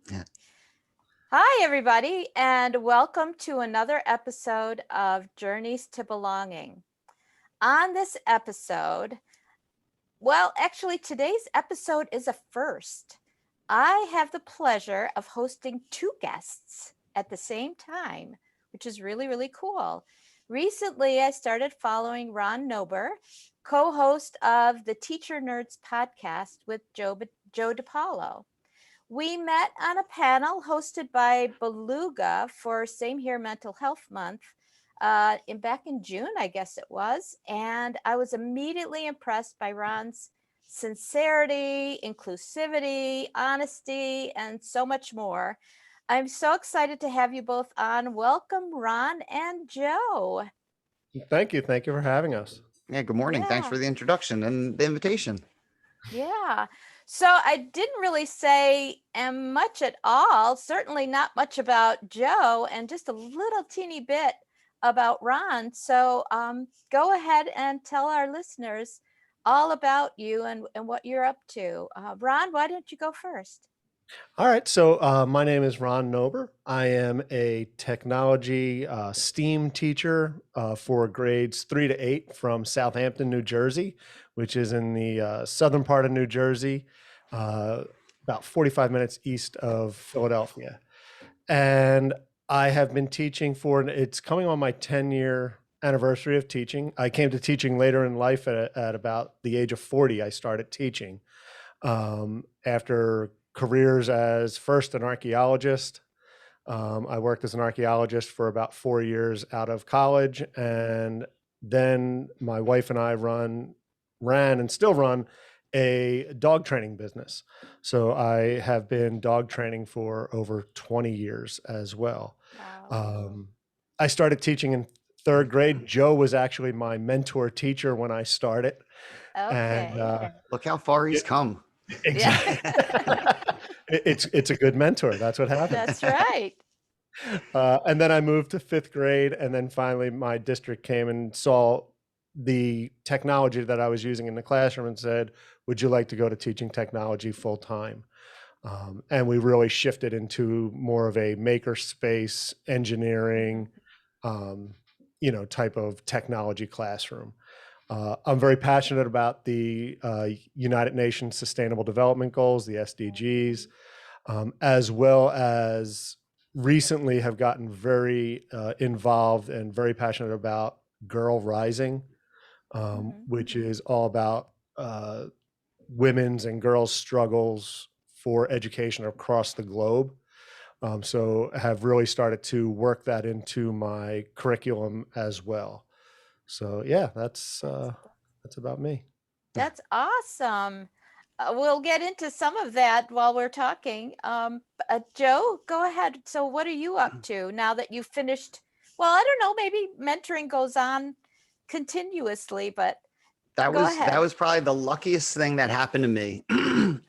Yeah. Hi, everybody, and welcome to another episode of Journeys to Belonging. On this episode, actually, today's episode is a first. I have the pleasure of hosting two guests at the same time, which is really, really cool. Recently, I started following Ron Nober, co host of the TeacherNerdz podcast with Joe DePaulo. We met on a panel hosted by Beluga for Same Here Mental Health Month back in June, I guess it was. And I was immediately impressed by Ron's sincerity, inclusivity, honesty, and so much more. I'm so excited to have you both on. Welcome, Ron and Joe. Thank you. Thank you for having us. Yeah. Good morning. Thanks Yeah. for the introduction and the invitation. Yeah. So I didn't really say much at all, certainly not much about Joe, and just a little teeny bit about Ron. So go ahead and tell our listeners all about you and what you're up to. Ron, why don't you go first? All right. So my name is Ron Nober. I am a technology STEAM teacher for grades 3 to 8 from Southampton, New Jersey, which is in the southern part of New Jersey, about 45 minutes east of Philadelphia. And I have been teaching it's coming on my 10-year anniversary of teaching. I came to teaching later in life at about the age of 40. I started teaching after careers as first an archeologist. I worked as an archeologist for about 4 years out of college. And then my wife and I ran and still run a dog training business. So I have been dog training for over 20 years as well. Wow. I started teaching in third grade. Joe was actually my mentor teacher when I started. And Okay. Look how far he's come. Yeah, exactly. It's a good mentor. That's what happens. that's right. And then I moved to fifth grade, and then finally my district came and saw the technology that I was using in the classroom and said, "Would you like to go to teaching technology full time?" And we really shifted into more of a maker space engineering, type of technology classroom. I'm very passionate about the United Nations Sustainable Development Goals, the SDGs, as well as recently have gotten very involved and very passionate about Girl Rising, which is all about women's and girls' struggles for education across the globe. So have really started to work that into my curriculum as well. So yeah, that's about me. That's awesome. We'll get into some of that while we're talking. Joe, go ahead. So, what are you up to now that you've finished? Well, I don't know, maybe mentoring goes on continuously, but That go was that ahead. was probably the luckiest thing that happened to me.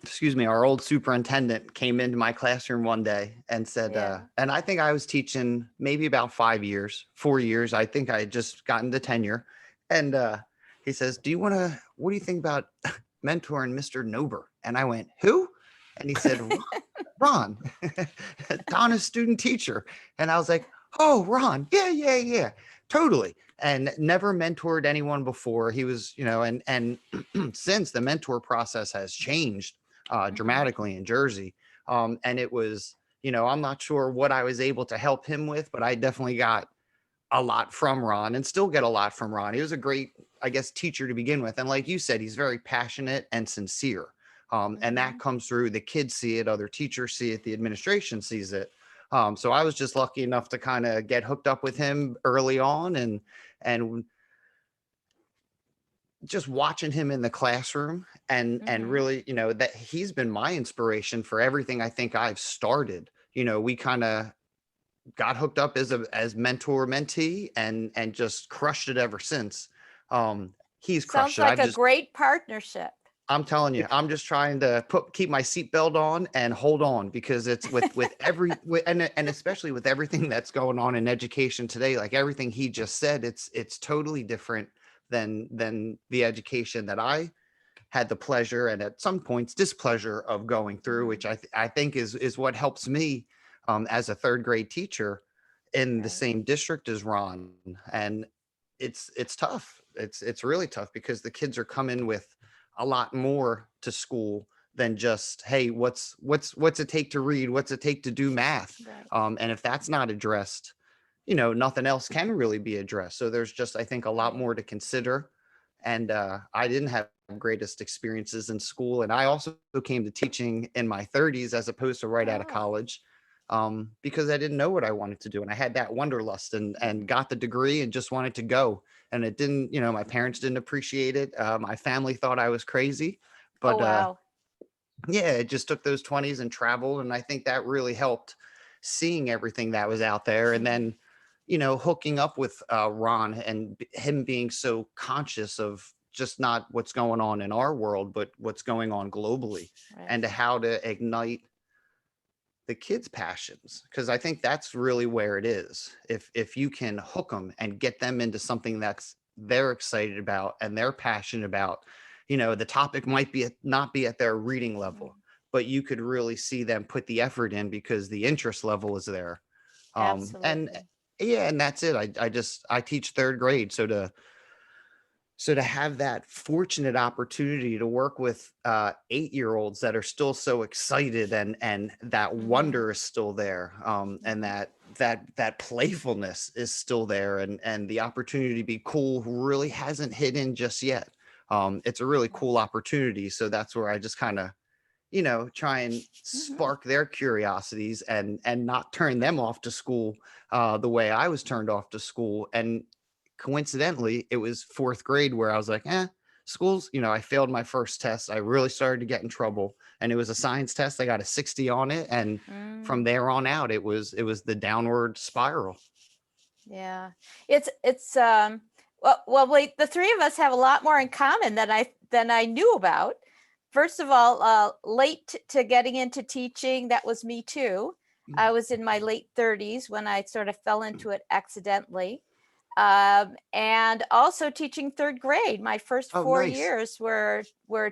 Excuse me. Our old superintendent came into my classroom one day and said, Yeah. and I think I was teaching maybe about 5 years, 4 years. I think I had just gotten the tenure. And he says, what do you think about mentoring Mr. Nober? And I went, who? And he said, Ron, Donna's student teacher. And I was like, oh, Ron. Yeah. Totally. And never mentored anyone before. He was, and since the mentor process has changed dramatically in Jersey. And it was, I'm not sure what I was able to help him with, but I definitely got a lot from Ron and still get a lot from Ron. He was a great, I guess, teacher to begin with. And like you said, he's very passionate and sincere. And that comes through. The kids see it, other teachers see it, the administration sees it. So I was just lucky enough to kind of get hooked up with him early on and just watching him in the classroom and really, that he's been my inspiration for everything I think I've started. We kind of got hooked up as mentor mentee and just crushed it ever since. He's crushed Sounds it. like a great partnership. I'm telling you, I'm just trying to keep my seatbelt on and hold on, because it's with and especially with everything that's going on in education today, like everything he just said, it's totally different than the education that I had the pleasure and at some points displeasure of going through, which I think is what helps me as a third grade teacher in the Right. same district as Ron. And it's tough. It's really tough because the kids are coming with a lot more to school than just, hey, what's it take to read? What's it take to do math? Right. And if that's not addressed, nothing else can really be addressed. So there's just, I think, a lot Right. more to consider. And I didn't have greatest experiences in school. And I also came to teaching in my 30s as opposed to right out of Oh. college, because I didn't know what I wanted to do. And I had that wanderlust and got the degree and just wanted to go. And it didn't, my parents didn't appreciate it. My family thought I was crazy. Oh, But wow. yeah, it just took those 20s and traveled. And I think that really helped seeing everything that was out there. And then, hooking up with Ron and him being so conscious of just not what's going on in our world, but what's going on globally, Right. and to how to ignite the kids' passions. Because I think that's really where it is. If you can hook them and get them into something that's they're excited about and they're passionate about, the topic might not be at their reading level, but you could really see them put the effort in because the interest level is there. And Absolutely. yeah, and that's it. I teach third grade. So to have that fortunate opportunity to work with 8-year-olds that are still so excited and that wonder is still there, and that playfulness is still there, and the opportunity to be cool really hasn't hit in just yet. It's a really cool opportunity. So that's where I just kind of try and spark their curiosities and not turn them off to school the way I was turned off to school. And coincidentally, it was fourth grade where I was like, school's, I failed my first test. I really started to get in trouble. And it was a science test. I got a 60 on it. And from there on out, it was the downward spiral. Yeah. It's wait, the three of us have a lot more in common than I knew about. First of all, late to getting into teaching, that was me too. I was in my late 30s when I sort of fell into it accidentally. And also teaching third grade. My first 4 Nice. years were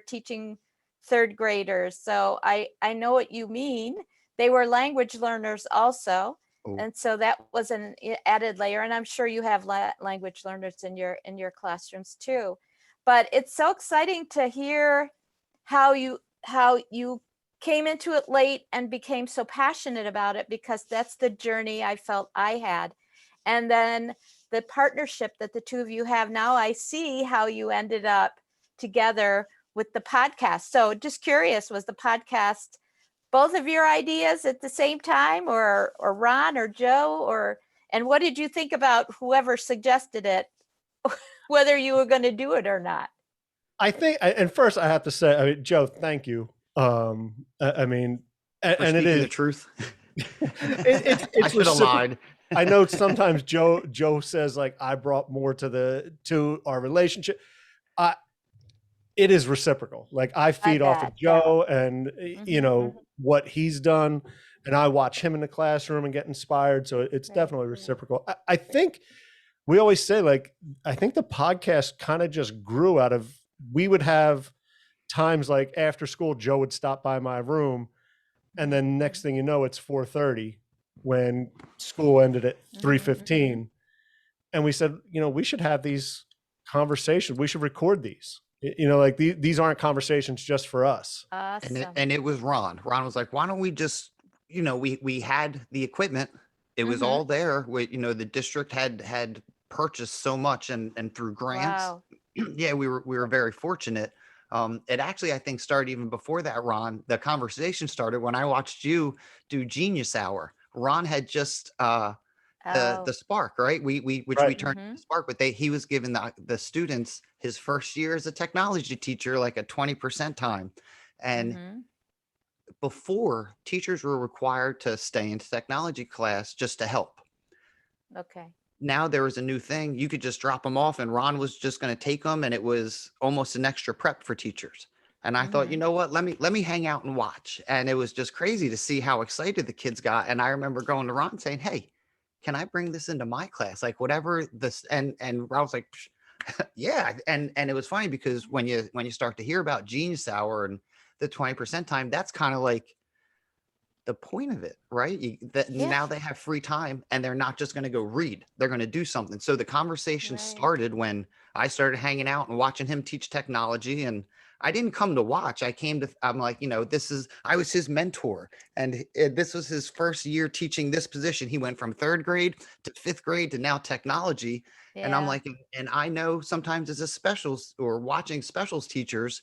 teaching third graders. So I know what you mean. They were language learners also. And so that was an added layer. And I'm sure you have language learners in your classrooms too. But it's so exciting to hear how you came into it late and became so passionate about it, because that's the journey I felt I had. And then the partnership that the two of you have now, I see how you ended up together with the podcast. So just curious, was the podcast both of your ideas at the same time, or Ron or Joe, and what did you think about whoever suggested it, whether you were going to do it or not? I think, and first I have to say, Joe, thank you. I mean, and it is the truth. it's I should have lied. I know sometimes Joe says like I brought more to our relationship. It is reciprocal. Like I feed off of Joe and what he's done, and I watch him in the classroom and get inspired. So it's definitely reciprocal. I think we always say, like, I think the podcast kind of just grew out of, we would have times like after school, Joe would stop by my room, and then next thing you know, it's 4:30 when school ended at 3:15. And we said, we should have these conversations. We should record these. Like these aren't conversations just for us. Awesome. And it was Ron. Ron was like, why don't we just, we had the equipment. It was all there. The district had purchased so much and through grants. Wow. Yeah, we were very fortunate. It actually, I think, started even before that, Ron. The conversation started when I watched you do Genius Hour. Ron had just the Spark, right? We turned into Spark, but he was giving the students his first year as a technology teacher like a 20% time. And before, teachers were required to stay in technology class just to help. Okay. Now there was a new thing. You could just drop them off, and Ron was just going to take them, and it was almost an extra prep for teachers. And I thought, you know what, let me hang out and watch. And it was just crazy to see how excited the kids got. And I remember going to Ron saying, hey, can I bring this into my class? Like whatever this, and Ron was like, Yeah, and it was funny because when you start to hear about Genius Hour and the 20% time, that's kind of like the point of it, right? That Yeah, now they have free time and they're not just going to go read, they're going to do something. So the conversation right. started when I started hanging out and watching him teach technology. And I didn't come to watch. I'm like, I was his mentor. And this was his first year teaching this position. He went from third grade to fifth grade to now technology. And I'm Yeah, like, and I know sometimes as a specials or watching specials teachers,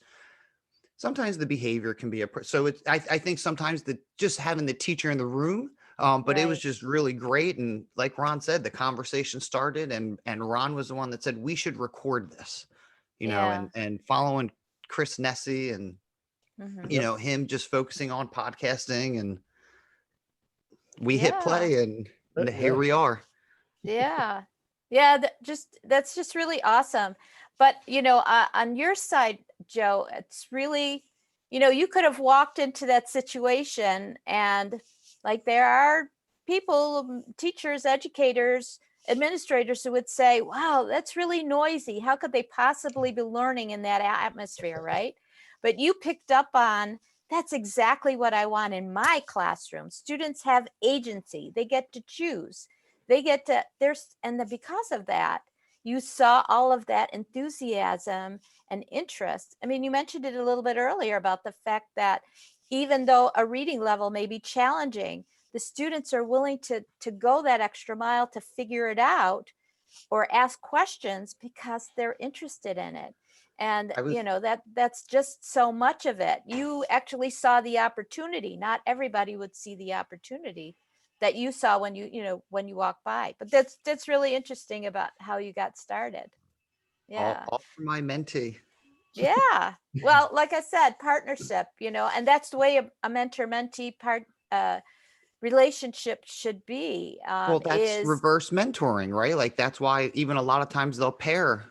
sometimes the behavior can be so it's I think sometimes just having the teacher in the room, but it was right. just really great. And like Ron said, the conversation started, and Ron was the one that said we should record this, Yeah. and following Chris Nessie, and Hmm. him just focusing on podcasting, and we hit Yeah. play, and here Yeah. we are. Yeah. Yeah, that's just really awesome. But on your side, Joe, it's really, you could have walked into that situation and like there are people, teachers, educators, administrators who would say, "Wow, that's really noisy. How could they possibly be learning in that atmosphere?" Right? But you picked up on that's exactly what I want in my classroom. Students have agency. They get to choose, they get to because of that, you saw all of that enthusiasm and interest. I mean, you mentioned it a little bit earlier about the fact that even though a reading level may be challenging, the students are willing to go that extra mile to figure it out or ask questions because they're interested in it. And I was that's just so much of it. You actually saw the opportunity. Not everybody would see the opportunity that you saw when when you walk by. But that's really interesting about how you got started. Yeah. all for my mentee. Yeah. Well, like I said, partnership, and that's the way a mentor mentee relationship should be, Well, that's is reverse mentoring, right? Like that's why even a lot of times they'll pair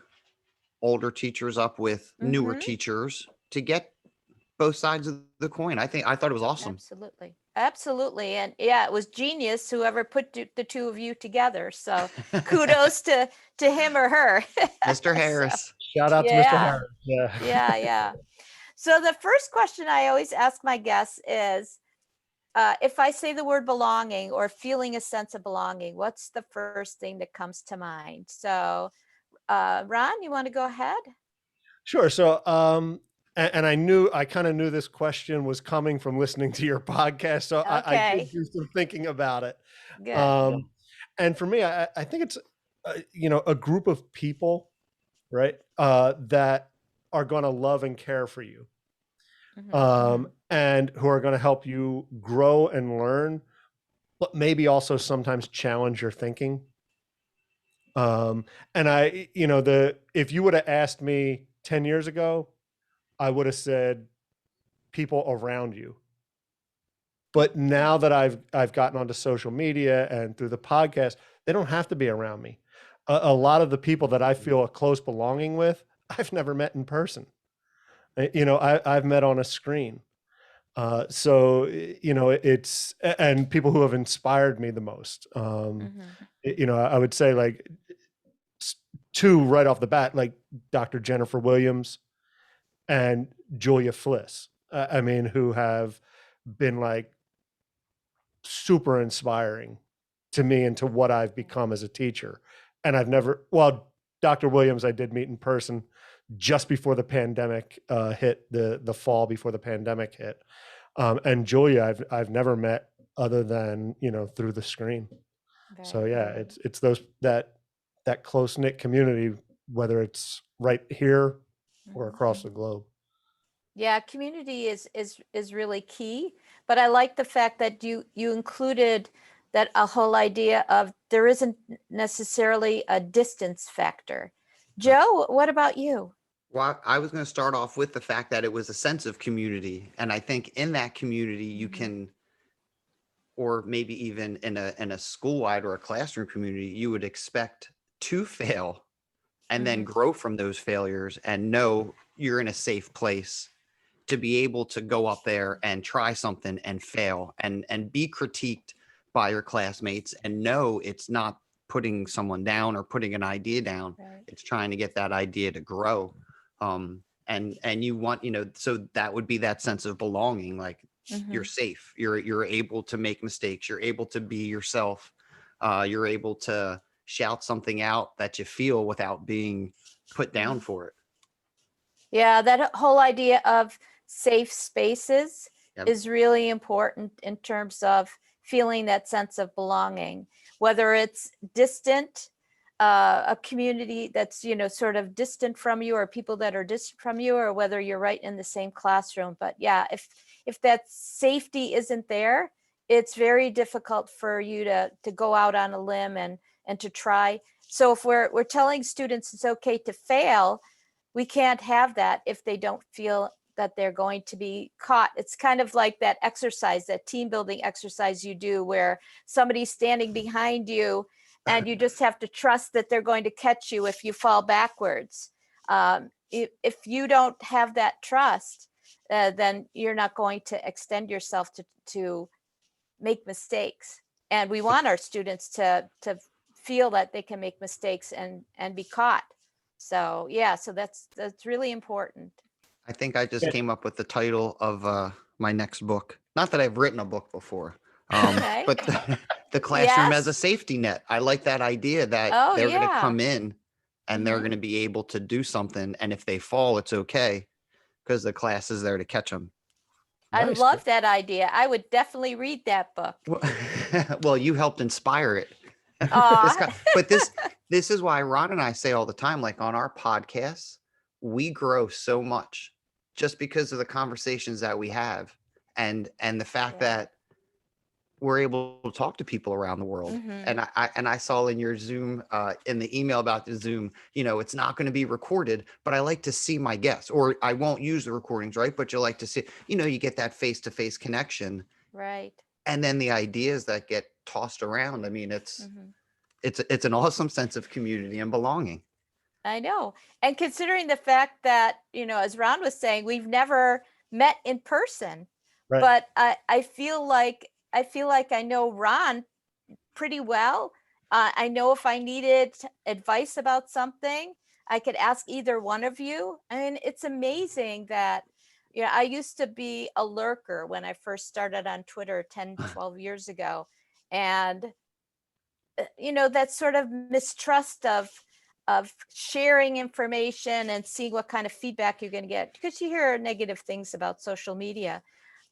older teachers up with newer mm-hmm. teachers to get both sides of the coin. I thought it was awesome. Absolutely. Absolutely. And yeah, it was genius whoever put the two of you together. So kudos to him or her. Mr. So Harris. Shout out to Mr. yeah. Harris. Yeah. Yeah, yeah. So the first question I always ask my guests is, if I say the word belonging or feeling a sense of belonging, what's the first thing that comes to mind? So Ron, you want to go ahead? Sure. So, and I kind of knew this question was coming from listening to your podcast. So I did Okay, do some thinking about it. good. Um, and for me, I think it's, a group of people, right, that are going to love and care for you, Mm-hmm. and who are going to help you grow and learn, but maybe also sometimes challenge your thinking. And if you would have asked me 10 years ago, I would have said people around you. But now that I've gotten onto social media and through the podcast, they don't have to be around me. A lot of the people that I feel a close belonging with, I've never met in person. I've met on a screen. So it's and people who have inspired me the most. Mm-hmm. I would say like two right off the bat, like Dr. Jennifer Williams and Julia Fliss. I mean, who have been like super inspiring to me and to what I've become as a teacher. And Dr. Williams, I did meet in person just before the pandemic hit, the fall before the pandemic hit. And Julia, I've never met other than, through the screen. So Very yeah, good. it's that close knit community, whether it's right here or across the globe. Yeah, community is really key, but I like the fact that you included that a whole idea of there isn't necessarily a distance factor. Joe, what about you? Well, I was going to start off with the fact that it was a sense of community. And I think in that community, you Mhm. can, or maybe even in a school-wide or a classroom community, you would expect to fail and then Mhm. grow from those failures and know you're in a safe place to be able to go up there and try something and fail and be critiqued by your classmates and know it's not putting someone down or putting an idea down. Right. It's trying to get that idea to grow. And you want, so that would be that sense of belonging. Like you're safe, you're able to make mistakes, you're able to be yourself, you're able to shout something out that you feel without being put down for it. Yeah, that whole idea of safe spaces Yep. is really important in terms of feeling that sense of belonging, whether it's distant, a community that's, sort of distant from you, or people that are distant from you, or whether you're right in the same classroom. But yeah, if that safety isn't there, it's very difficult for you to go out on a limb and to try. So if we're telling students it's okay to fail, we can't have that if they don't feel that they're going to be caught. It's kind of like that exercise, that team building exercise you do, where somebody's standing behind you and you just have to trust that they're going to catch you if you fall backwards. If you don't have that trust, then you're not going to extend yourself to make mistakes. And we want our students to feel that they can make mistakes and be caught. So yeah, so that's really important. I think I just came up with the title of my next book. Not that I've written a book before, Okay. but the classroom as a Yes. safety net. I like that idea that Oh, they're going to yeah. come in and they're going to be able to do something. And if they fall, it's okay because the class is there to catch them. I Nice. love that idea. I would definitely read that book. Well, you helped inspire it. Aw. But this is why Ron and I say all the time, like on our podcasts, we grow so much just because of the conversations that we have and the fact Yeah. that we're able to talk to people around the world. And I saw in your Zoom, in the email about the Zoom, it's not going to be recorded, but I like to see my guests, or I won't use the recordings, right? But you like to see, you get that face-to-face connection. Right. And then the ideas that get tossed around. I mean, it's an awesome sense of community and belonging. I know. And considering the fact that, as Ron was saying, we've never met in person, Right. but I feel like I know Ron pretty well. I know if I needed advice about something, I could ask either one of you. I mean, it's amazing that, I used to be a lurker when I first started on Twitter 10, 12 years ago. And, that sort of mistrust of sharing information and seeing what kind of feedback you're going to get, because you hear negative things about social media.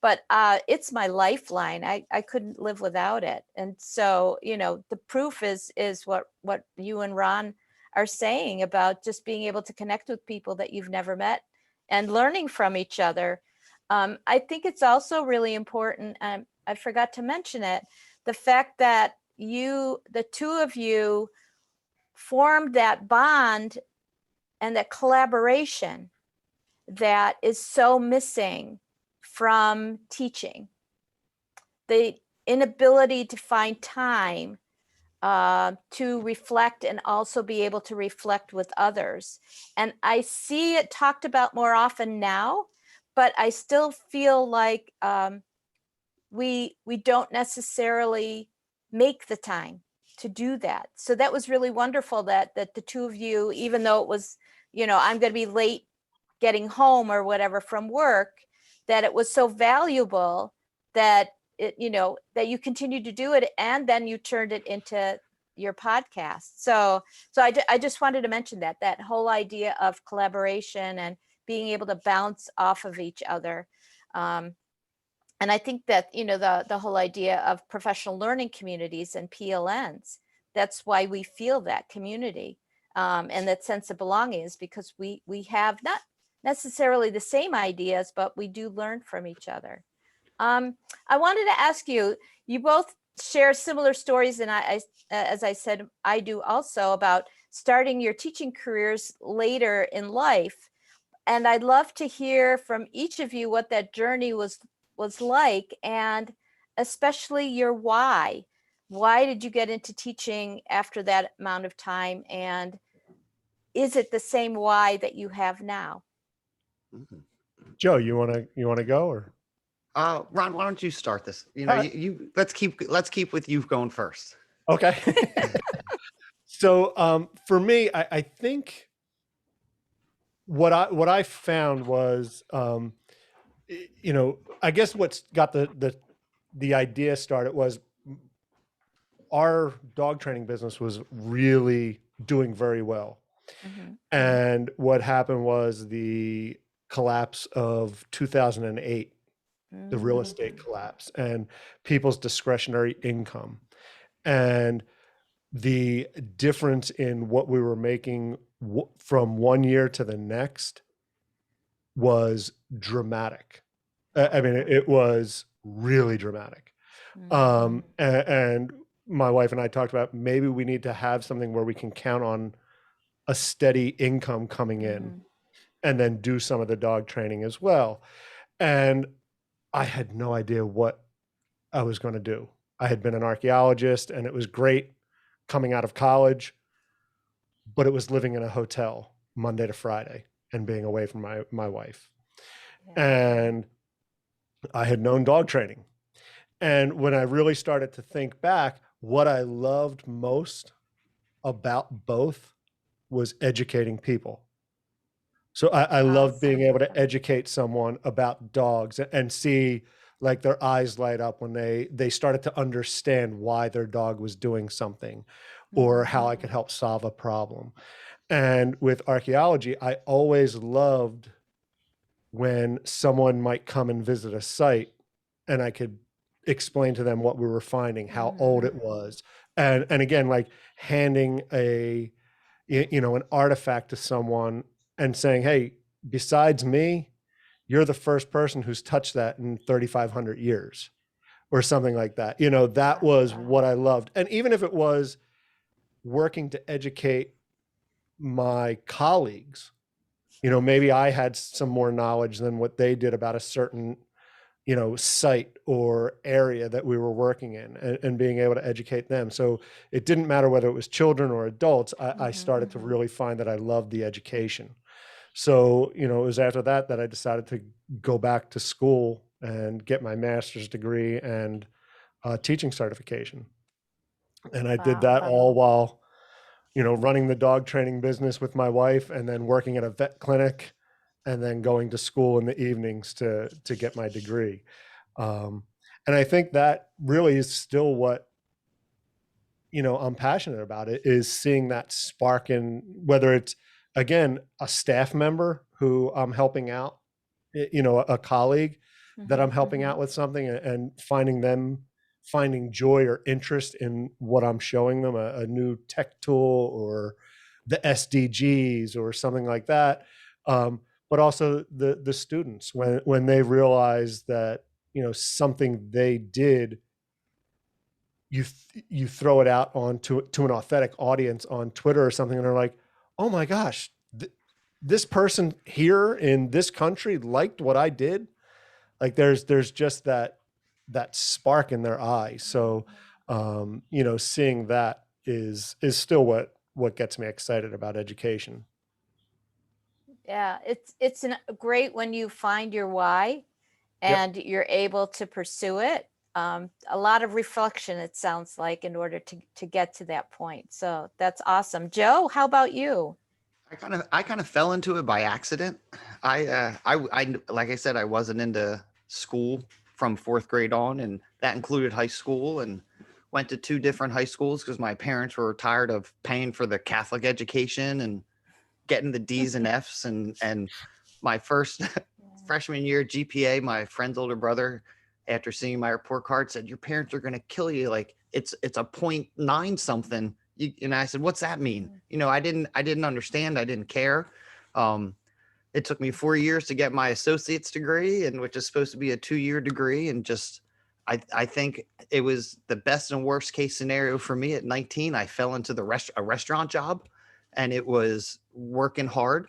But it's my lifeline. I couldn't live without it. And so, the proof is what you and Ron are saying about just being able to connect with people that you've never met and learning from each other. I think it's also really important, and I forgot to mention it, the fact that the two of you formed that bond and that collaboration that is so missing from teaching. The inability to find time to reflect and also be able to reflect with others. And I see it talked about more often now, but I still feel like we don't necessarily make the time to do that. So that was really wonderful that the two of you, even though it was, I'm going to be late getting home or whatever from work, that it was so valuable that it, that you continued to do it, and then you turned it into your podcast. So I just wanted to mention that whole idea of collaboration and being able to bounce off of each other. And I think that, the whole idea of professional learning communities and PLNs, that's why we feel that community and that sense of belonging, is because we have not necessarily the same ideas, but we do learn from each other. I wanted to ask you, you both share similar stories, and I as I said, I do also, about starting your teaching careers later in life. And I'd love to hear from each of you what that journey was like, and especially your why. Why did you get into teaching after that amount of time? And is it the same why that you have now? Joe, you wanna go, or? Ron, why don't you start this? All right. You let's keep with you going first. Okay. So for me, I think what I found was, I guess what's got the idea started was our dog training business was really doing very well. Mhm. And what happened was the collapse of 2008, the real estate collapse, and people's discretionary income. And the difference in what we were making from one year to the next was dramatic. I mean, it was really dramatic. And my wife and I talked about maybe we need to have something where we can count on a steady income coming in and then do some of the dog training as well. And I had no idea what I was going to do. I had been an archaeologist and it was great coming out of college, but it was living in a hotel Monday to Friday and being away from my wife. And I had known dog training. And when I really started to think back, what I loved most about both was educating people. So I loved being able to educate someone about dogs and see like their eyes light up when they started to understand why their dog was doing something or how I could help solve a problem. And with archaeology, I always loved when someone might come and visit a site and I could explain to them what we were finding, how old it was. And again, like handing an artifact to someone and saying, hey, besides me, you're the first person who's touched that in 3,500 years or something like that. That was what I loved. And even if it was working to educate my colleagues, maybe I had some more knowledge than what they did about a certain, site or area that we were working in and being able to educate them. So it didn't matter whether it was children or adults. I started to really find that I loved the education. So, it was after that I decided to go back to school and get my master's degree and teaching certification. And I did that all while, running the dog training business with my wife and then working at a vet clinic and then going to school in the evenings to get my degree. And I think that really is still what, I'm passionate about. It is seeing that spark in, whether it's, again, a staff member who I'm helping out, a colleague that I'm helping out with something and finding joy or interest in what I'm showing them, a new tech tool or the SDGs or something like that. But also the students when they realize that, something they did, you throw it out to an authentic audience on Twitter or something, and they're like, oh my gosh, this person here in this country liked what I did. Like there's just that spark in their eye. So, seeing that is still what gets me excited about education. Yeah, it's great when you find your why and you're able to pursue it. A lot of reflection, it sounds like, in order to get to that point. So that's awesome. Joe, how about you? I kind of fell into it by accident. I like I said, I wasn't into school from fourth grade on, and that included high school, and went to two different high schools because my parents were tired of paying for the Catholic education and getting the D's and F's. And my first freshman year GPA, my friend's older brother, after seeing my report card, said, "Your parents are going to kill you. Like it's a 0.9 something." And I said, "What's that mean?" I didn't understand. I didn't care. It took me 4 years to get my associate's degree, and which is supposed to be a 2-year degree. And just, I think it was the best and worst case scenario for me. At 19, I fell into a restaurant job, and it was working hard,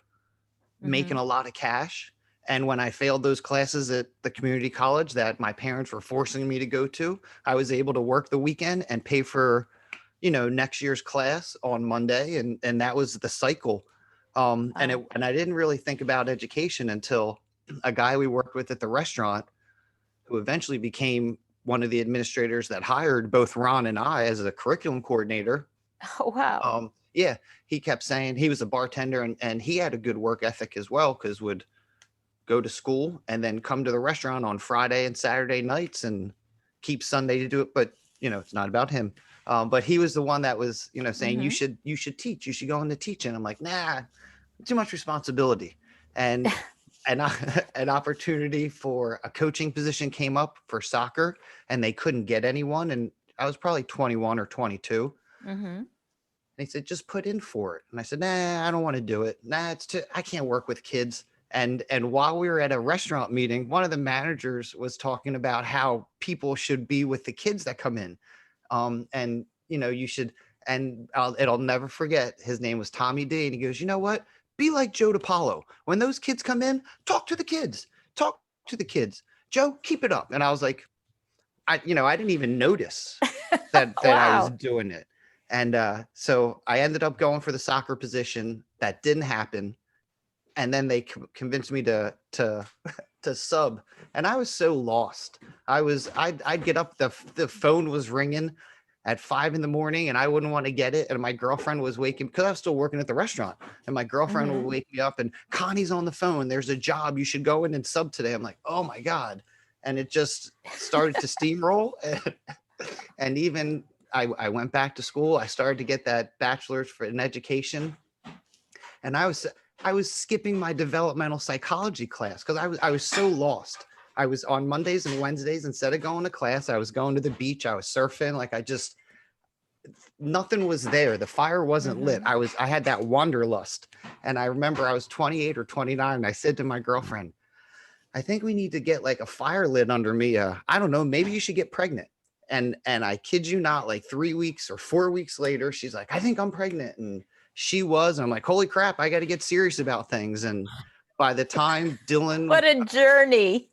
making a lot of cash. And when I failed those classes at the community college that my parents were forcing me to go to, I was able to work the weekend and pay for, next year's class on Monday. And that was the cycle. And I didn't really think about education until a guy we worked with at the restaurant, who eventually became one of the administrators that hired both Ron and I as a curriculum coordinator, Oh, wow. Yeah, he kept saying he was a bartender, and he had a good work ethic as well, because would go to school and then come to the restaurant on Friday and Saturday nights and keep Sunday to do it. But it's not about him. But he was the one that was, saying Mm-hmm. you should teach, you should go into teaching. I'm like, nah, too much responsibility. And an opportunity for a coaching position came up for soccer, and they couldn't get anyone. And I was probably 21 or 22. Mm-hmm. And he said, just put in for it. And I said, nah, I don't want to do it. Nah, I can't work with kids. And while we were at a restaurant meeting, one of the managers was talking about how people should be with the kids that come in. And you should, and it'll never forget, his name was Tommy D. And he goes, you know what? Be like Joe DePaulo. When those kids come in, talk to the kids. Talk to the kids. Joe, keep it up. And I was like, I didn't even notice that I was Wow. doing it. And so I ended up going for the soccer position. That didn't happen. And then they convinced me to sub. And I was so lost. I'd get up, the phone was ringing at 5 a.m, and I wouldn't want to get it. And my girlfriend was waking, because I was still working at the restaurant. And my girlfriend would Mm-hmm. wake me up and, Connie's on the phone. There's a job. You should go in and sub today. I'm like, oh my God. And it just started to steamroll. And even I went back to school. I started to get that bachelor's in education. And I was skipping my developmental psychology class because I was so lost. I was on Mondays and Wednesdays, instead of going to class, I was going to the beach. I was surfing. Like, nothing was there. The fire wasn't lit. Mm-hmm. I had that wanderlust. And I remember I was 28 or 29. And I said to my girlfriend, I think we need to get like a fire lit under me. I don't know, maybe you should get pregnant. And I kid you not, like 3 weeks or 4 weeks later, she's like, I think I'm pregnant. And she was. And I'm like, holy crap, I got to get serious about things. And by the time What a journey.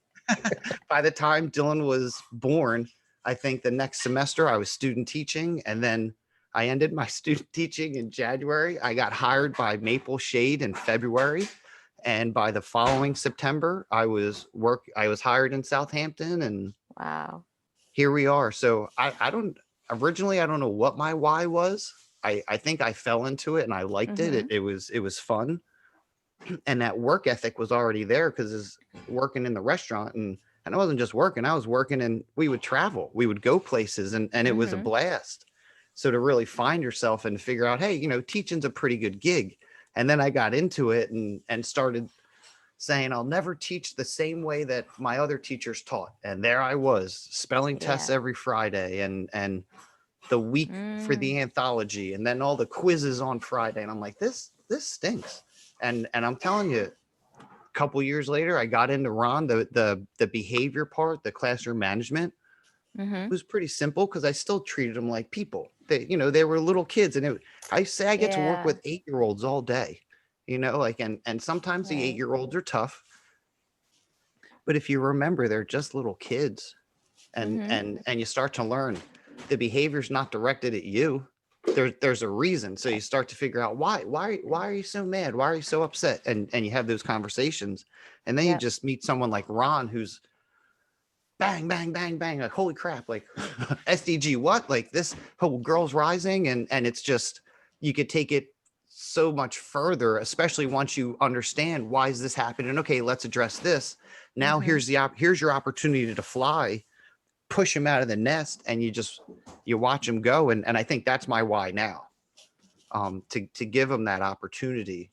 Dylan was born, I think the next semester I was student teaching. And then I ended my student teaching in January. I got hired by Maple Shade in February. And by the following September, I was hired in Southampton, and Wow. here we are. So I don't know what my why was. I think I fell into it and I liked it. Mm-hmm. It was fun. And that work ethic was already there, because it's working in the restaurant, and I wasn't just working, I was working, and we would travel, we would go places, and it was a Mm-hmm. blast. So to really find yourself and figure out, hey, teaching's a pretty good gig. And then I got into it and started saying, I'll never teach the same way that my other teachers taught. And there I was, spelling tests Yeah. every Friday, and the week for Mm. the anthology, and then all the quizzes on Friday. And I'm like, this stinks. And I'm telling you, a couple years later, I got into Ron, the behavior part, the classroom management. Mm-hmm. It was pretty simple, because I still treated them like people. They were little kids, and I say I get to work Yeah. with 8-year-olds all day, like, and sometimes the Right. 8-year-olds are tough, but if you remember, they're just little kids, and Mm-hmm. and you start to learn the behavior's not directed at you. There's a reason. So you start to figure out why are you so mad? Why are you so upset? And you have those conversations, and then you Yep. just meet someone like Ron, who's bang, bang, bang, bang, like, holy crap, like SDG, what? Like, this whole Girls Rising, and it's just, you could take it so much further, especially once you understand, why is this happening? Okay, let's address this. Now Mm-hmm. here's your opportunity to fly, push him out of the nest, and you watch him go. And I think that's my why now, to give him that opportunity,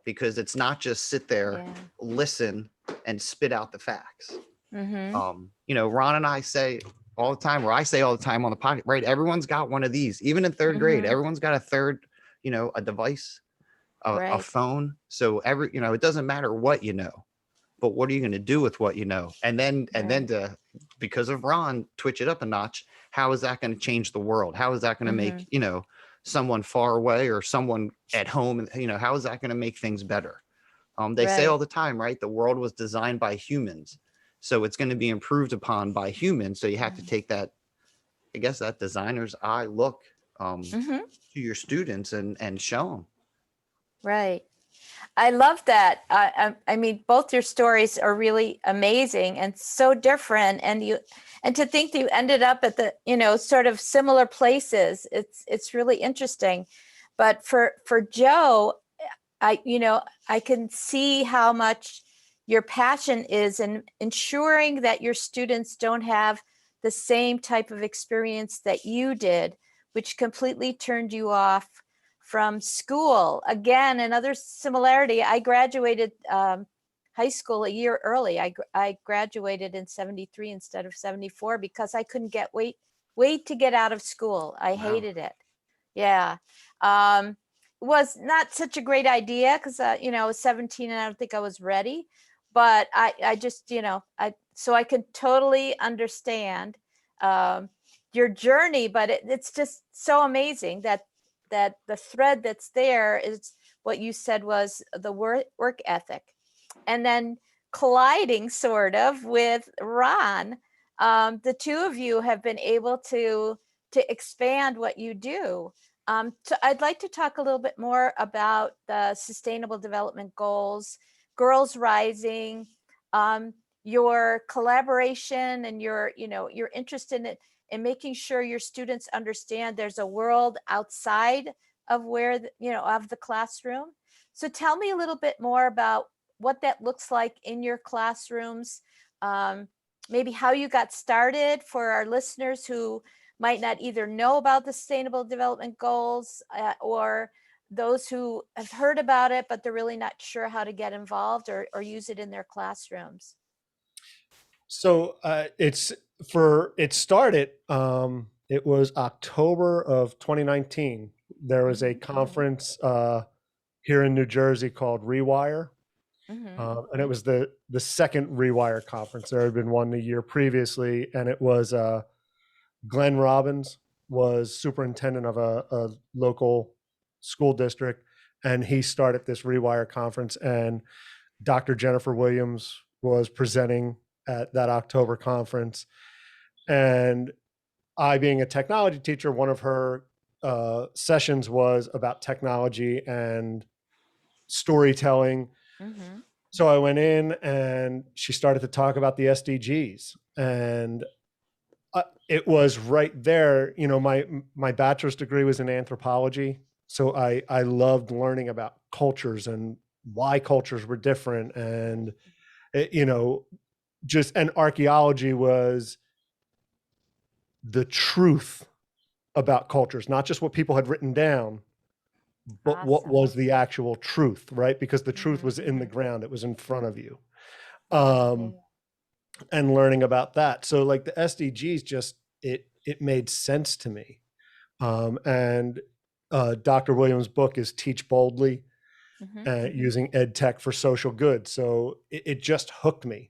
because it's not just sit there, Yeah. listen, and spit out the facts. Mm-hmm. Ron and I say all the time, or I say all the time on the podcast, right? Everyone's got one of these, even in third grade, Mm-hmm. everyone's got a third, a device, a Right. phone. So it doesn't matter what but what are you going to do with what you know? And then Right. because of Ron, twitch it up a notch. How is that going to change the world? How is that going to Mm-hmm. make, someone far away or someone at home, how is that going to make things better? They say all Right. the time, right? The world was designed by humans, so it's going to be improved upon by humans. So you have to take that, I guess, that designer's eye look, Mm-hmm. to your students and show them. Right. I love that. I mean, both your stories are really amazing and so different. And to think that you ended up at the, sort of similar places, it's really interesting. But for Joe, I can see how much your passion is in ensuring that your students don't have the same type of experience that you did, which completely turned you off from school. Again, another similarity, I graduated high school a year early. I graduated in 73 instead of 74 because I couldn't wait to get out of school. I hated it. Yeah. Was not such a great idea because, I was 17 and I don't think I was ready. But I just, so I can totally understand your journey, but it's just so amazing that the thread that's there is what you said was the work ethic. And then colliding sort of with Ron, the two of you have been able to expand what you do. So I'd like to talk a little bit more about the Sustainable Development Goals, Girls Rising, your collaboration and your interest in it, in making sure your students understand there's a world outside of of the classroom. So tell me a little bit more about what that looks like in your classrooms, maybe how you got started for our listeners who might not either know about the Sustainable Development Goals or those who have heard about it, but they're really not sure how to get involved or use it in their classrooms. So it started, it was October of 2019. There was a conference here in New Jersey called Rewire. And it was the second Rewire conference. There had been one the year previously, and it was Glenn Robbins was superintendent of a local school district, and he started this Rewire conference, and Dr. Jennifer Williams was presenting at that October conference. And I, being a technology teacher, one of her sessions was about technology and storytelling. So I went in and she started to talk about the SDGs, and it was right there. My bachelor's degree was in anthropology. So I loved learning about cultures and why cultures were different. And, and archaeology was the truth about cultures, not just what people had written down, but what was the actual truth, right? Because the truth was in the ground. It was in front of you. And learning about that. So like the SDGs, just, it made sense to me. And Dr. Williams' book is Teach Boldly, using ed tech for social good. So it just hooked me.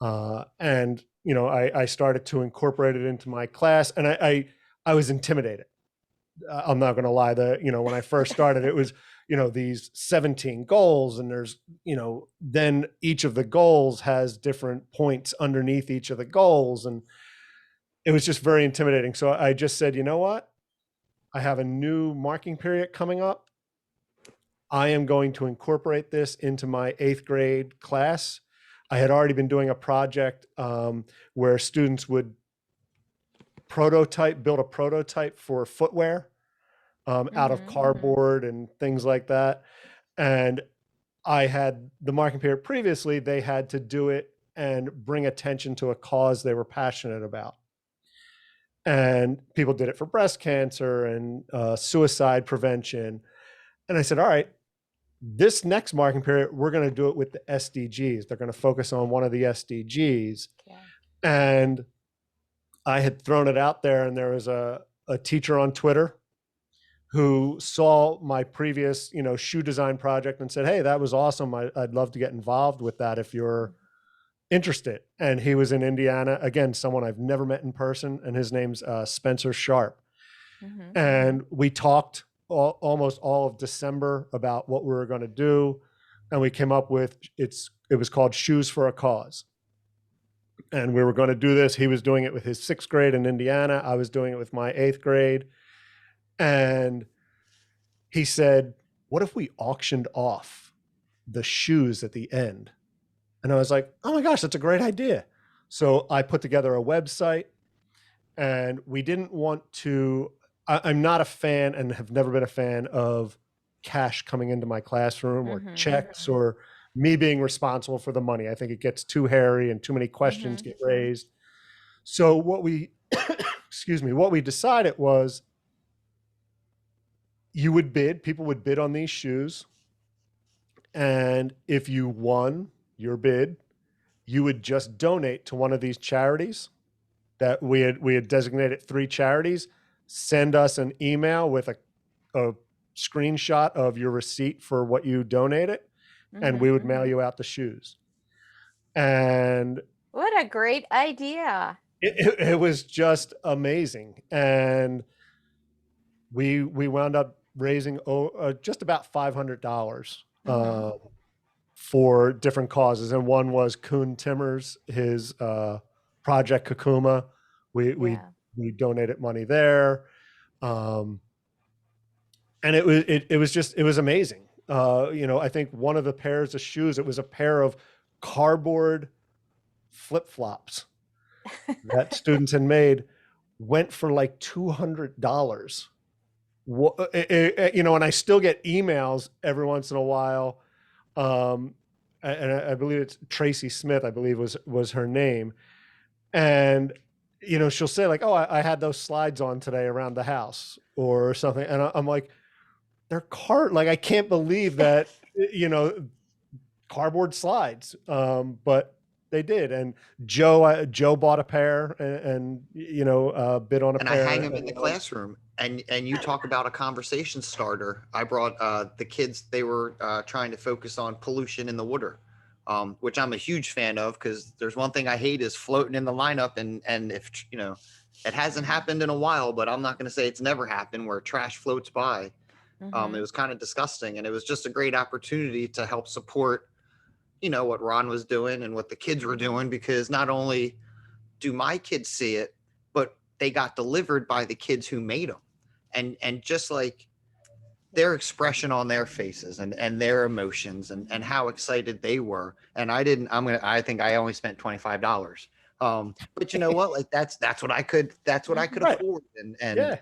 And, I started to incorporate it into my class, and I was intimidated. I'm not going to lie. When I first started, it was, these 17 goals, and there's, then each of the goals has different points underneath each of the goals. And it was just very intimidating. So I just said, you know what? I have a new marking period coming up. I am going to incorporate this into my 8th grade class. I had already been doing a project where students would build a prototype for footwear out of cardboard and things like that. And I had the marking period previously, they had to do it and bring attention to a cause they were passionate about. And people did it for breast cancer and suicide prevention. And I said, all right, this next marking period, we're going to do it with the SDGs. They're going to focus on one of the SDGs. And I had thrown it out there, and there was a teacher on Twitter who saw my previous, shoe design project and said, hey, that was awesome. I'd love to get involved with that if you're interested. And he was in Indiana. Again, someone I've never met in person, and his name's Spencer Sharp. And we talked almost all of December about what we were going to do. And we came up with, it was called Shoes for a Cause. And we were going to do this. He was doing it with his 6th grade in Indiana. I was doing it with my 8th grade. And he said, what if we auctioned off the shoes at the end. And I was like, oh my gosh, that's a great idea. So I put together a website, and we didn't want to, I'm not a fan and have never been a fan of cash coming into my classroom or checks or me being responsible for the money. I think it gets too hairy and too many questions get raised. So what we, excuse me, what we decided was people would bid on these shoes. And if you won your bid, you would just donate to one of these charities that we had designated 3 charities. Send us an email with a screenshot of your receipt for what you donated, and we would mail you out the shoes. And what a great idea. It was just amazing. And we wound up raising just about $500 for different causes. And one was Kuhn Timmers, his Project Kakuma. We donated money there. And it was amazing. I think one of the pairs of shoes, it was a pair of cardboard flip-flops that students had made, went for like $200. And I still get emails every once in a while. And I believe it's Tracy Smith, I believe was her name. And, she'll say like, oh, I had those slides on today around the house or something. And I'm like, they're I can't believe that, cardboard slides. But they did. And Joe bought a pair and bid on a pair. And I hang them in the classroom. And you talk about a conversation starter. I brought the kids, they were trying to focus on pollution in the water, which I'm a huge fan of, because there's one thing I hate is floating in the lineup. And if, it hasn't happened in a while, but I'm not going to say it's never happened, where trash floats by. It was kind of disgusting. And it was just a great opportunity to help support, what Ron was doing and what the kids were doing, because not only do my kids see it, but they got delivered by the kids who made them. And just like their expression on their faces and their emotions and how excited they were. And I think I only spent $25. But you know what? Like that's what I could afford. And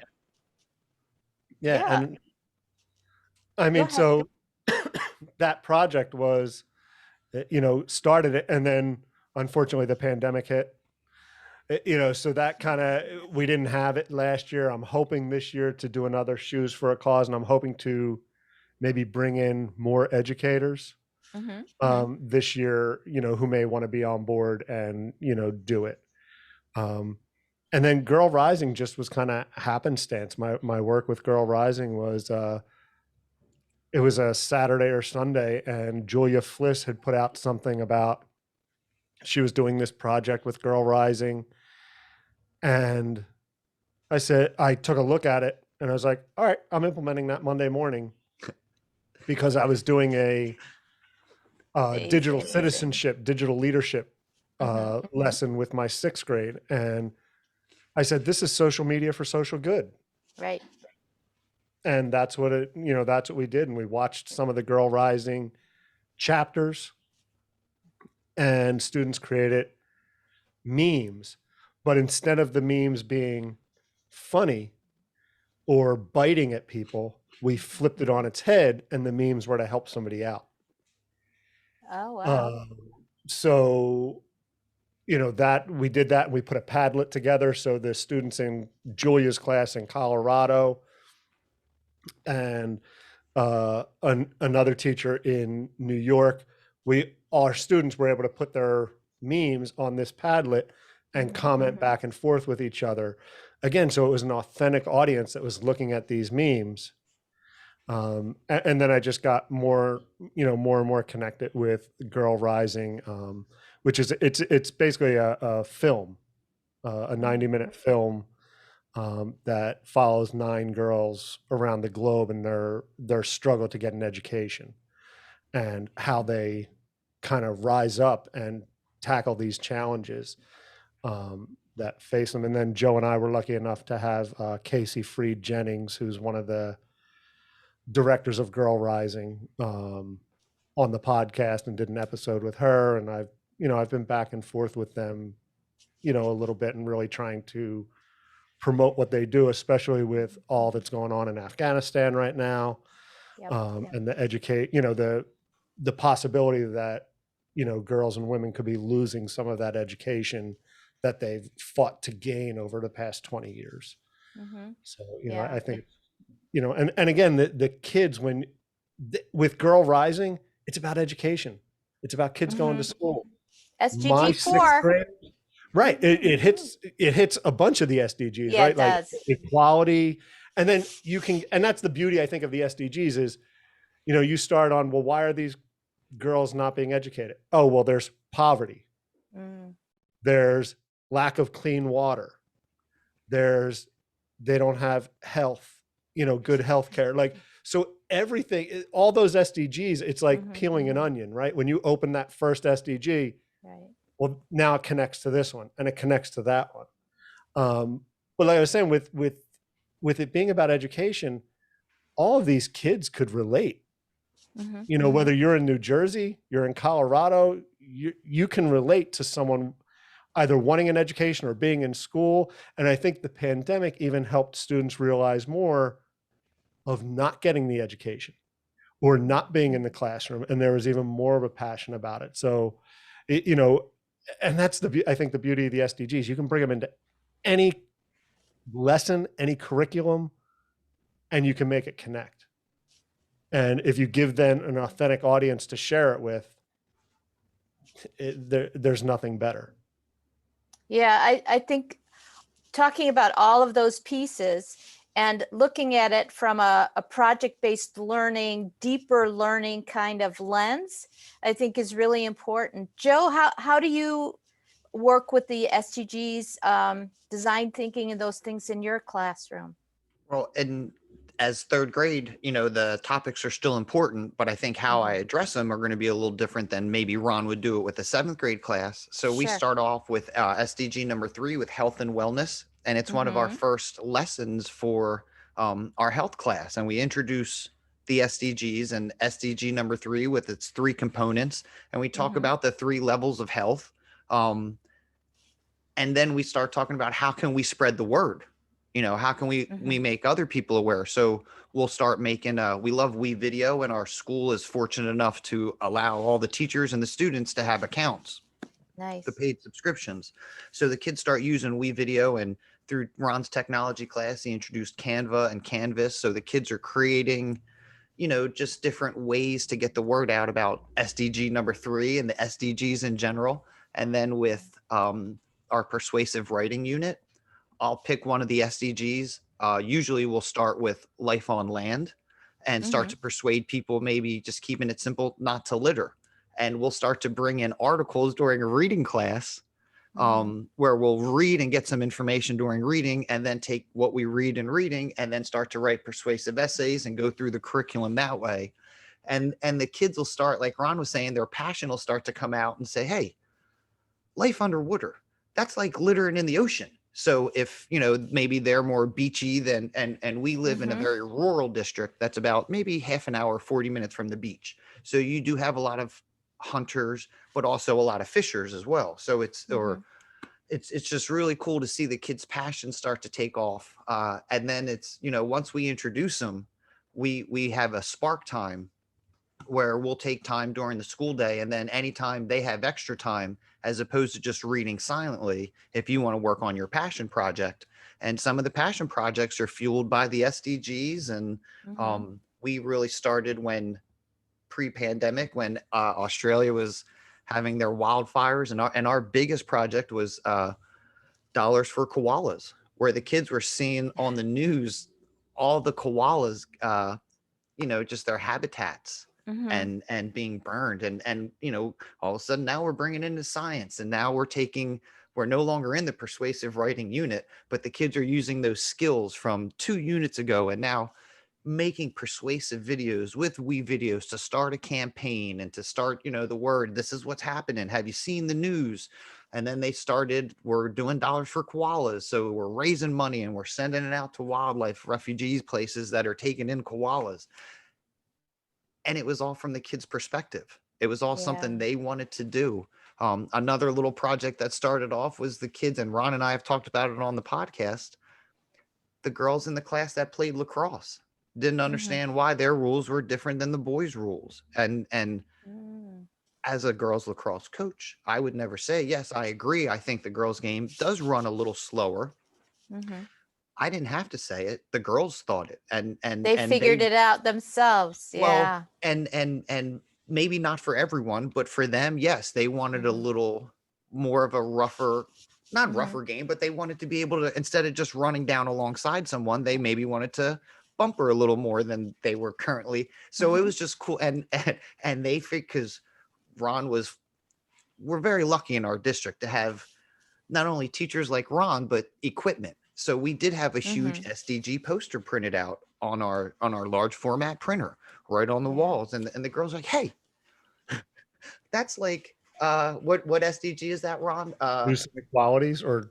yeah. And I mean, so that project was, started it, and then unfortunately the pandemic hit. So that kind of, we didn't have it last year. I'm hoping this year to do another Shoes for a Cause, and I'm hoping to maybe bring in more educators this year, who may want to be on board and, do it. And then Girl Rising just was kind of happenstance. My work with Girl Rising was, it was a Saturday or Sunday, and Julia Fliss had put out something about, she was doing this project with Girl Rising. And I took a look at it and I was like, all right, I'm implementing that Monday morning, because I was doing a digital citizenship, digital leadership lesson with my 6th grade. And I said, this is social media for social good. Right. And that's what that's what we did. And we watched some of the Girl Rising chapters, and students created memes. But instead of the memes being funny or biting at people, we flipped it on its head, and the memes were to help somebody out. Oh, wow. So, that we did that. We put a Padlet together. So the students in Julia's class in Colorado and another teacher in New York, our students were able to put their memes on this Padlet and comment back and forth with each other. Again, so it was an authentic audience that was looking at these memes. And then I just got more and more connected with Girl Rising, which is, it's basically a film, a 90-minute film that follows 9 girls around the globe and their struggle to get an education, and how they kind of rise up and tackle these challenges that face them. And then Joe and I were lucky enough to have Casey Freed Jennings, who's one of the directors of Girl Rising, on the podcast and did an episode with her. And I've been back and forth with them, a little bit, and really trying to promote what they do, especially with all that's going on in Afghanistan right now. Yep. And the possibility that, girls and women could be losing some of that education that they've fought to gain over the past 20 years. Mm-hmm. So, Yeah. I think, and again, the kids, with Girl Rising, it's about education. It's about kids going to school. My SDG 6th 4. grade, right. It hits a bunch of the SDGs, Yeah, right? it does. Like equality. And then and that's the beauty, I think, of the SDGs is, you start on, well, why are these girls not being educated? Oh, well, there's poverty. There's lack of clean water. They don't have health, good health care. Like, so everything, all those SDGs, it's like peeling an onion, right? When you open that first SDG, right, well, now it connects to this one and it connects to that one. But like I was saying, with it being about education, all of these kids could relate. Whether you're in New Jersey, you're in Colorado, you can relate to someone either wanting an education or being in school. And I think the pandemic even helped students realize more of not getting the education or not being in the classroom. And there was even more of a passion about it. So, and that's I think the beauty of the SDGs. You can bring them into any lesson, any curriculum, and you can make it connect. And if you give them an authentic audience to share it with, there's nothing better. Yeah, I think talking about all of those pieces and looking at it from a project-based learning, deeper learning kind of lens, I think is really important. Joe, how do you work with the SDGs, design thinking and those things in your classroom? Well, and as 3rd grade, the topics are still important, but I think how I address them are going to be a little different than maybe Ron would do it with a 7th grade class. So we start off with SDG number 3 with health and wellness. And it's one of our first lessons for our health class. And we introduce the SDGs and SDG number 3 with its 3 components. And we talk about the 3 levels of health. And then we start talking about how can we spread the word? How can we make other people aware? So we'll start making we love video, and our school is fortunate enough to allow all the teachers and the students to have accounts. Nice. The paid subscriptions. So the kids start using video, and through Ron's technology class, he introduced Canva and Canvas. So the kids are creating, just different ways to get the word out about SDG number 3 and the SDGs in general. And then with our persuasive writing unit, I'll pick one of the SDGs. Usually we'll start with life on land and start to persuade people, maybe just keeping it simple, not to litter. And we'll start to bring in articles during a reading class where we'll read and get some information during reading, and then take what we read in reading and then start to write persuasive essays and go through the curriculum that way. And the kids will start, like Ron was saying, their passion will start to come out and say, hey, life underwater, that's like littering in the ocean. So if, maybe they're more beachy than, and we live in a very rural district that's about maybe half an hour, 40 minutes from the beach. So you do have a lot of hunters, but also a lot of fishers as well. So it's just really cool to see the kids' passion start to take off. And then it's, once we introduce them, we have a spark time where we'll take time during the school day, and then anytime they have extra time, as opposed to just reading silently, if you want to work on your passion project. And some of the passion projects are fueled by the SDGs. And we really started when pre-pandemic, when Australia was having their wildfires, and our biggest project was dollars for koalas, where the kids were seeing on the news all the koalas, just their habitats and being burned. And all of a sudden now we're bringing into science, and now we're no longer in the persuasive writing unit, but the kids are using those skills from 2 units ago, and now making persuasive videos with videos to start a campaign and to start, the word, this is what's happening. Have you seen the news? And then we're doing dollars for koalas. So we're raising money and we're sending it out to wildlife refugees, places that are taking in koalas. and it was all from the kids' perspective. It was all something they wanted to do. Another little project that started off was the kids, and Ron and I have talked about it on the podcast. The girls in the class that played lacrosse didn't understand why their rules were different than the boys' rules. And as a girls lacrosse coach, I would never say, yes, I agree. I think the girls game does run a little slower. I didn't have to say it. The girls thought it, and they figured it out themselves. Well, and maybe not for everyone, but for them, yes, they wanted a little more of a rougher, not rougher game, but they wanted to be able to, instead of just running down alongside someone, they maybe wanted to bumper a little more than they were currently. So it was just cool, and they figured, because we're very lucky in our district to have not only teachers like Ron, but equipment. So we did have a huge SDG poster printed out on our large format printer right on the walls. And the girls are like, hey, that's like, what SDG is that, Ron? Producing equalities or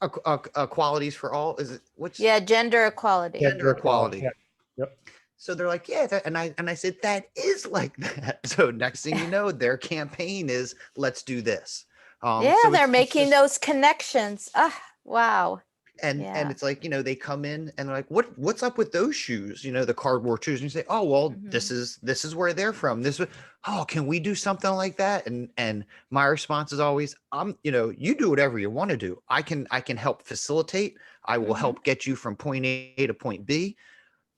Equalities for all? Is it which? Yeah, gender equality. Gender equality. Yeah. Yep. So they're like, yeah, and I said, that is like that. So next thing you know, their campaign is, let's do this. So they're making those connections. Wow. And it's like, they come in and they're like, what's up with those shoes? The cardboard shoes. And you say, oh, well, this is where they're from. Can we do something like that? And my response is always, you do whatever you want to do. I can help facilitate. I will help get you from point A to point B.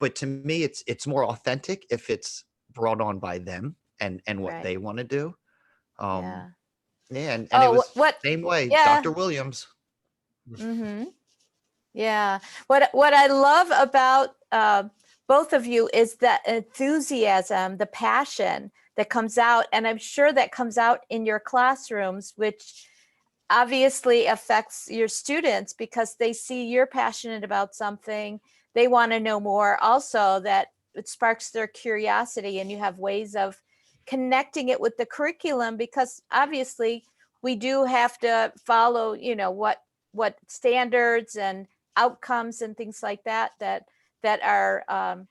But to me, it's more authentic if it's brought on by them and what they want to do. And it was same way, Dr. Williams. Yeah. What I love about both of you is the enthusiasm, the passion that comes out. And I'm sure that comes out in your classrooms, which obviously affects your students because they see you're passionate about something. They want to know more. Also, that it sparks their curiosity, and you have ways of connecting it with the curriculum, because obviously we do have to follow, what standards and outcomes and things like that are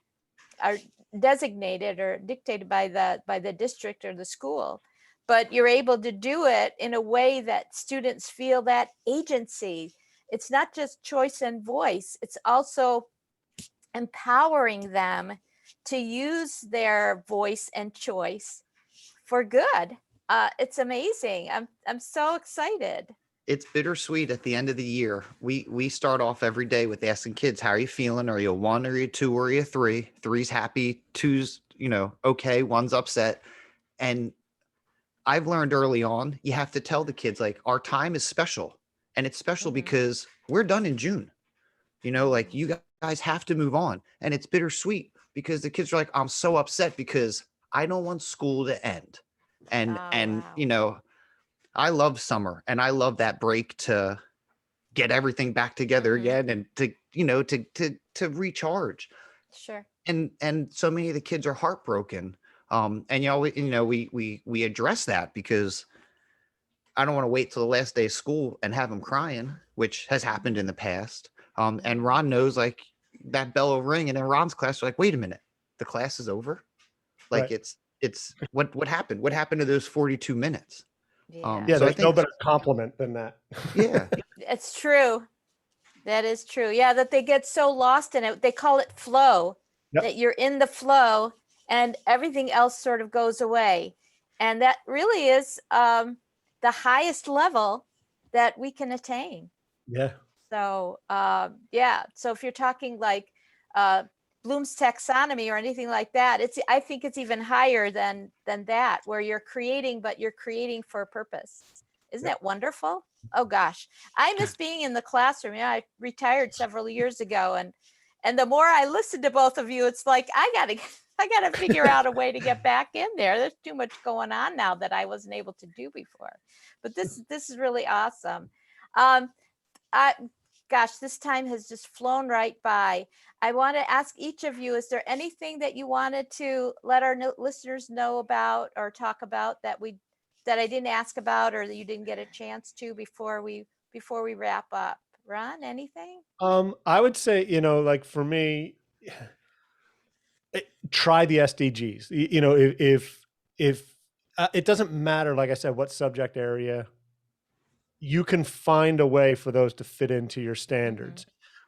designated or dictated by the district or the school. But you're able to do it in a way that students feel that agency. It's not just choice and voice. It's also empowering them to use their voice and choice for good. It's amazing. I'm so excited. It's bittersweet at the end of the year. We start off every day with asking kids, how are you feeling? Are you a 1, or you a 2, or are you a 3? 3's happy, 2's, okay, 1's upset. And I've learned early on, you have to tell the kids, like, our time is special. And it's special because we're done in June. Like, you guys have to move on. And it's bittersweet because the kids are like, I'm so upset because I don't want school to end. And I love summer, and I love that break to get everything back together again, and to recharge. Sure. And so many of the kids are heartbroken. And we address that because I don't want to wait till the last day of school and have them crying, which has happened in the past. And Ron knows, like, that bell will ring, and in Ron's class, they're like, wait a minute, the class is over? Like, right. It's what happened? What happened to those 42 minutes? Yeah, so there's no better compliment than that. Yeah. It's true. That is true. Yeah, that they get so lost in it. They call it flow, that you're in the flow and everything else sort of goes away. And that really is the highest level that we can attain. Yeah. So, so if you're talking like Bloom's taxonomy or anything like that, I think it's even higher than that, where you're creating, but you're creating for a purpose. Isn't that wonderful? Oh gosh, I miss being in the classroom. Yeah, I retired several years ago, and the more I listen to both of you, it's like I gotta figure out a way to get back in there. There's too much going on now that I wasn't able to do before. But this is really awesome. Gosh, this time has just flown right by. I want to ask each of you, is there anything that you wanted to let our listeners know about or talk about that I didn't ask about, or that you didn't get a chance to before we wrap up? Ron, anything? I would say, like, for me, try the SDGs. You know, if it doesn't matter, like I said, what subject area, you can find a way for those to fit into your standards.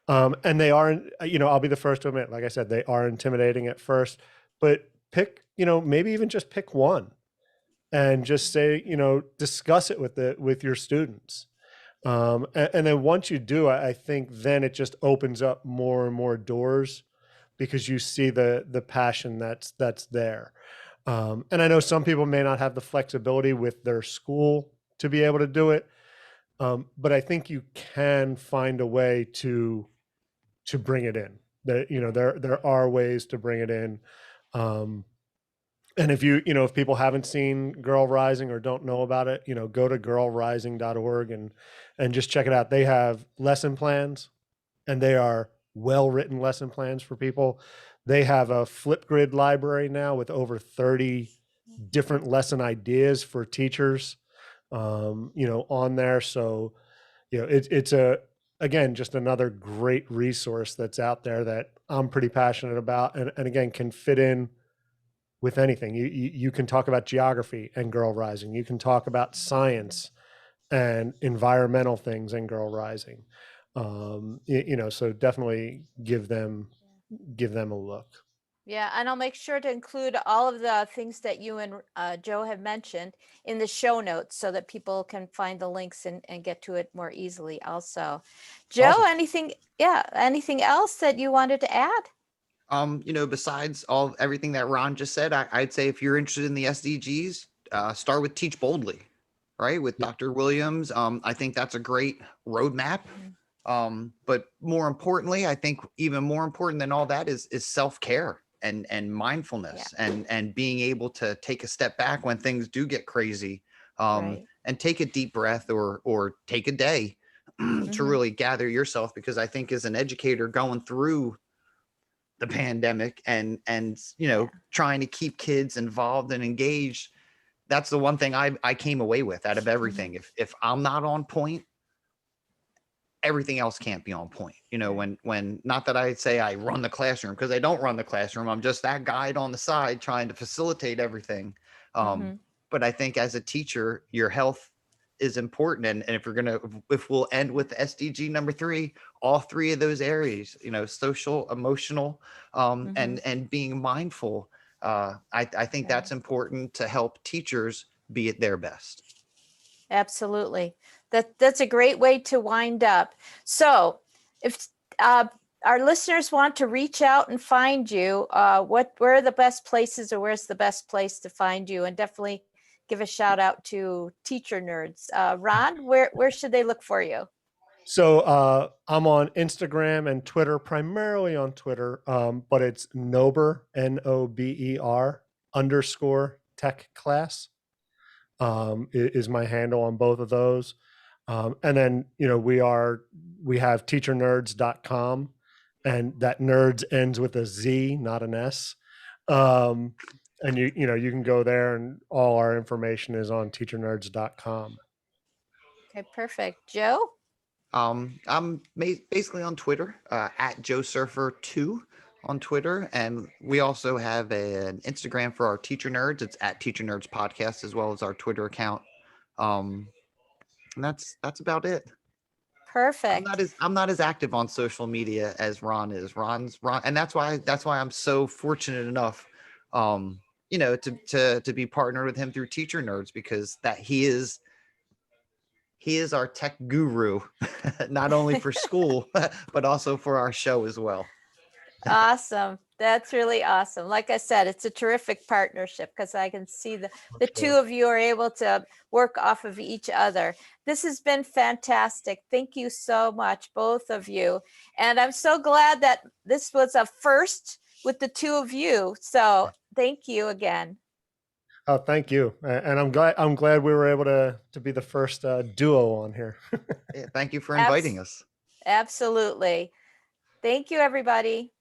And they are, you know, I'll be the first to admit, like I said, they are intimidating at first, but pick, you know, maybe even just pick one and just say, you know, discuss it with your students. And then once you do, I think then it just opens up more and more doors because you see the passion that's there. And I know some people may not have the flexibility with their school to be able to do it. But I think you can find a way to bring it in. That, you know, there are ways to bring it in. And if if people haven't seen Girl Rising or don't know about it, you know, go to girlrising.org and just check it out. They have lesson plans, and they are well-written lesson plans for people. They have a Flipgrid library now with over 30 different lesson ideas for teachers, on there. So, you know, it's again, just another great resource that's out there that I'm pretty passionate about, and again, can fit in with anything. You can talk about geography and Girl Rising. You can talk about science and environmental things and Girl Rising. So definitely give them a look. Yeah, and I'll make sure to include all of the things that you and Joe have mentioned in the show notes so that people can find the links and get to it more easily also. Joe, Awesome. anything else that you wanted to add? Besides everything that Ron just said, I'd say if you're interested in the SDGs, start with Teach Boldly, right? With Yeah. Dr. Williams. I think that's a great roadmap. But more importantly, I think even more important than all that is self-care and mindfulness and being able to take a step back when things do get crazy, Right. and take a deep breath or take a day to really gather yourself. Because I think as an educator going through the pandemic and trying to keep kids involved and engaged, that's the one thing I came away with out of everything. If I'm not on point, everything else can't be on point. When not that I say I run the classroom, because I don't run the classroom. I'm just that guide on the side trying to facilitate everything. But I think as a teacher, your health is important. And if we'll end with SDG number 3, all 3 of those areas, social, emotional, and being mindful. I think that's important to help teachers be at their best. Absolutely. That's a great way to wind up. So if our listeners want to reach out and find you, where are the best places, or where's the best place to find you? And definitely give a shout out to TeacherNerdz. Ron, where should they look for you? So I'm on Instagram and Twitter, primarily on Twitter, but it's Nober, Nober _tech class. Is my handle on both of those. And then, we have teachernerdz.com, and that nerds ends with a Z, not an S. And you can go there, and all our information is on teachernerdz.com. Okay, perfect. Joe? I'm basically on Twitter, at JoeSurfer2 on Twitter. And we also have an Instagram for our TeacherNerdz. It's at TeacherNerdz Podcast, as well as our Twitter account. And that's about it. Perfect. I'm not as active on social media as Ron is. Ron, and that's why I'm so fortunate enough, to be partnered with him through TeacherNerdz, because he is our tech guru, not only for school, but also for our show as well. Awesome. That's really awesome. Like I said, it's a terrific partnership because I can see the two of you are able to work off of each other. This has been fantastic. Thank you so much, both of you. And I'm so glad that this was a first with the two of you. So thank you again. Oh, thank you. And I'm glad we were able to be the first duo on here. Yeah, thank you for inviting us. Absolutely. Thank you, everybody.